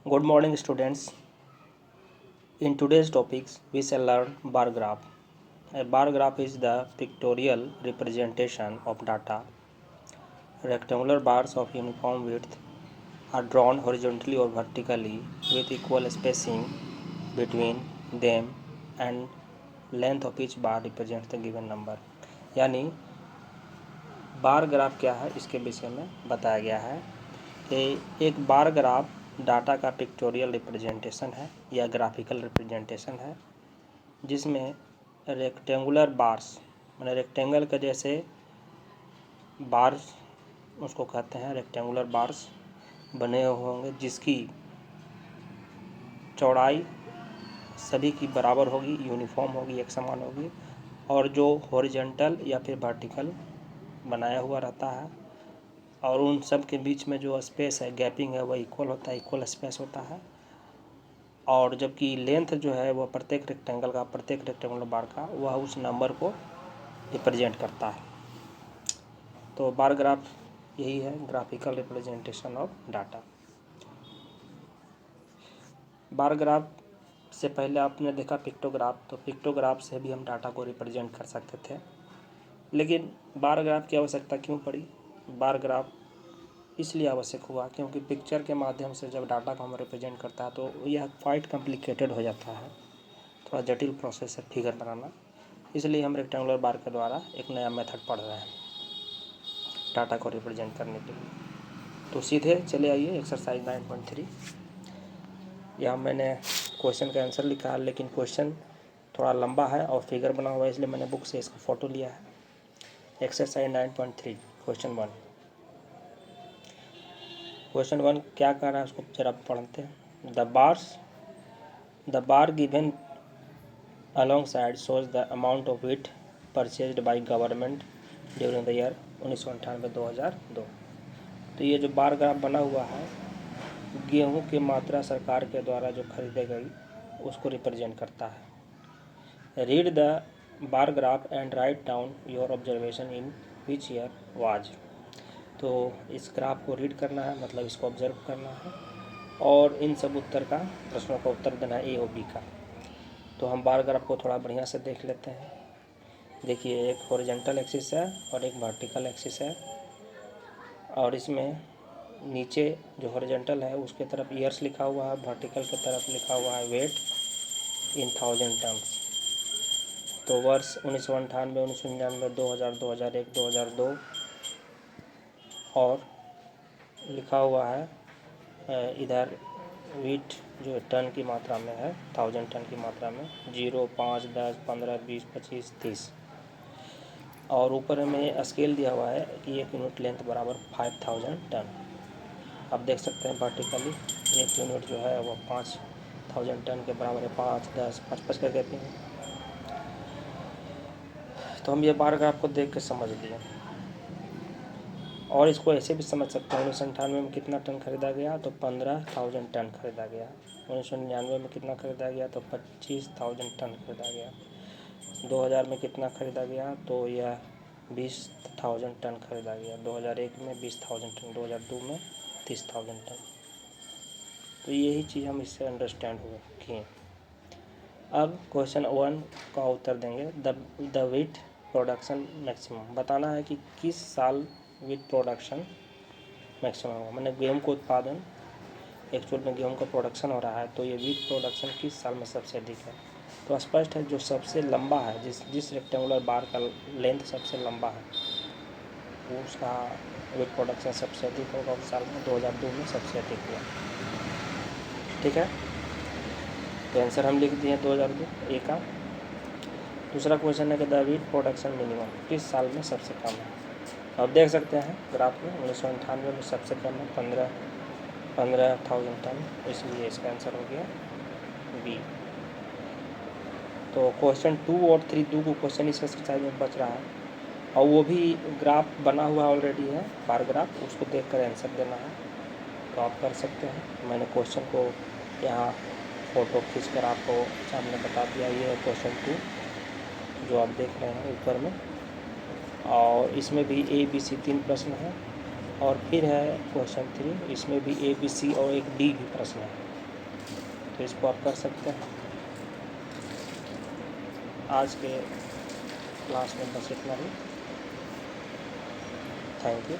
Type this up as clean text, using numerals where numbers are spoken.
Good morning, students. In today's topics, we shall learn bar graph. A bar graph is the pictorial representation of data. Rectangular bars of uniform width are drawn horizontally or vertically with equal spacing between them and length of each bar represents the given number. यानी bar graph क्या है इसके विषय में बताया गया है कि एक बार ग्राफ डाटा का पिक्टोरियल रिप्रेजेंटेशन है या ग्राफिकल रिप्रेजेंटेशन है जिसमें रेक्टेंगुलर बार्स माने रेक्टेंगल के जैसे बार्स उसको कहते हैं रेक्टेंगुलर बार्स बने हुए होंगे जिसकी चौड़ाई सभी की बराबर होगी, यूनिफॉर्म होगी, एक समान होगी और जो हॉरिजॉन्टल या फिर वर्टिकल बनाया हुआ रहता है और उन सब के बीच में जो स्पेस है, गैपिंग है, वह इक्वल होता है, इक्वल स्पेस होता है और जबकि लेंथ जो है वह प्रत्येक रेक्टेंगुलर बार का वह उस नंबर को रिप्रेजेंट करता है। तो बार ग्राफ यही है, graphical representation of data. Bar graph से पहले आपने देखा पिक्टोग्राफ, तो पिक्टोग्राफ से भी हम डाटा को रिप्रेजेंट कर सकते थे, लेकिन बार ग्राफ की आवश्यकता क्यों पड़ी? बार ग्राफ इसलिए आवश्यक हुआ क्योंकि पिक्चर के माध्यम से जब डाटा को हम रिप्रेजेंट करता है तो यह क्वाइट कॉम्प्लिकेटेड हो जाता है, थोड़ा जटिल प्रोसेस है फिगर बनाना। इसलिए हम रेक्टेंगुलर बार के द्वारा एक नया मेथड पढ़ रहे हैं डाटा को रिप्रेजेंट करने के लिए। तो सीधे चले आइए एक्सरसाइज 9.3। यहाँ मैंने क्वेश्चन का आंसर लिखा है, लेकिन क्वेश्चन थोड़ा लंबा है और फिगर बना हुआ है, इसलिए मैंने बुक से इसका फ़ोटो लिया है। Exercise 9.3 question 1। क्वेश्चन 1 क्या कह रहा है उसको जरा पढ़ते हैं। The bar given along side shows the amount of wheat purchased by government during the year 1998-2002। तो ये जो बार ग्राफ बना हुआ है गेहूं की मात्रा सरकार के द्वारा जो खरीदे गई उसको रिप्रेजेंट करता है। Read the bar graph and write down your observation in which year was. तो इस ग्राफ को रीड करना है, मतलब इसको ऑब्जर्व करना है और इन सब प्रश्नों का उत्तर देना है, ए और बी का। तो हम बार ग्राफ को थोड़ा बढ़िया से देख लेते हैं। देखिए, एक हॉरिजॉन्टल एक्सिस है और एक वर्टिकल एक्सिस है और इसमें नीचे जो हॉरिजॉन्टल है उसके तरफ ईयर्स लिखा हुआ है, वर्टिकल की तरफ लिखा हुआ है वेट इन 1000 टर्म्स। तो वर्ष 1998, 1999, 2000, 2001, 2002 और लिखा हुआ है इधर वीट जो टन की मात्रा में है, 1000 टन की मात्रा में, 0, 5, 10, 15, 20, 25, 30 और ऊपर में स्केल दिया हुआ है कि 1 यूनिट लेंथ बराबर 5000 टन। आप देख सकते हैं वर्टिकली 1 यूनिट जो है वो 5000 टन के बराबर है, 5, 10, 5 कर देते हैं। तो हम ये बार ग्राफ को देख के समझ लिए और इसको ऐसे भी समझ सकते हैं। 1998 में कितना टन खरीदा गया तो 15,000 टन खरीदा गया। 1999 में कितना खरीदा गया तो 25,000 टन खरीदा गया। 2000 में कितना खरीदा गया तो यह 20,000 टन खरीदा गया। 2001 में 20,000 टन, 2002 में 30,000 टन। तो यही चीज़ हम इससे अंडरस्टैंड हुए किए। अब क्वेश्चन 1 का उत्तर देंगे। द व्हीट प्रोडक्शन मैक्सिमम, बताना है कि किस साल व्हीट प्रोडक्शन मैक्सिमम होगा, मैंने गेहूँ का उत्पादन, एक्चुअल में गेहूँ का प्रोडक्शन हो रहा है तो ये व्हीट प्रोडक्शन किस साल में सबसे अधिक है। तो स्पष्ट है जो सबसे लंबा है, जिस रेक्टेंगुलर बार का लेंथ सबसे लंबा है वो उसका व्हीट प्रोडक्शन सबसे अधिक होगा उस साल में। 2002 में सबसे अधिक हुआ। ठीक है, तो आंसर हम लिख दिए 2002 ए का। दूसरा क्वेश्चन है कि द व्हीट प्रोडक्शन मिनिमम किस साल में सबसे कम है। आप देख सकते हैं ग्राफ में 1998 में सबसे कम है 15,000 टन, इसलिए इसका आंसर हो गया बी। तो क्वेश्चन 2 और 3 दो क्वेश्चन इस एक्सरसाइज में बच रहा है और वो भी ग्राफ बना हुआ ऑलरेडी है, बार ग्राफ, उसको देख कर आंसर देना है। तो आप कर सकते हैं। मैंने क्वेश्चन को यहाँ फ़ोटो खींच कर आपको सामने बता दिया। ये है क्वेश्चन 2 जो आप देख रहे हैं ऊपर में, और इसमें भी ए बी सी 3 प्रश्न हैं और फिर है क्वेश्चन 3, इसमें भी ए बी सी और एक डी भी प्रश्न है। तो इसको आप कर सकते हैं। आज के क्लास में बस इतना ही। Thank you.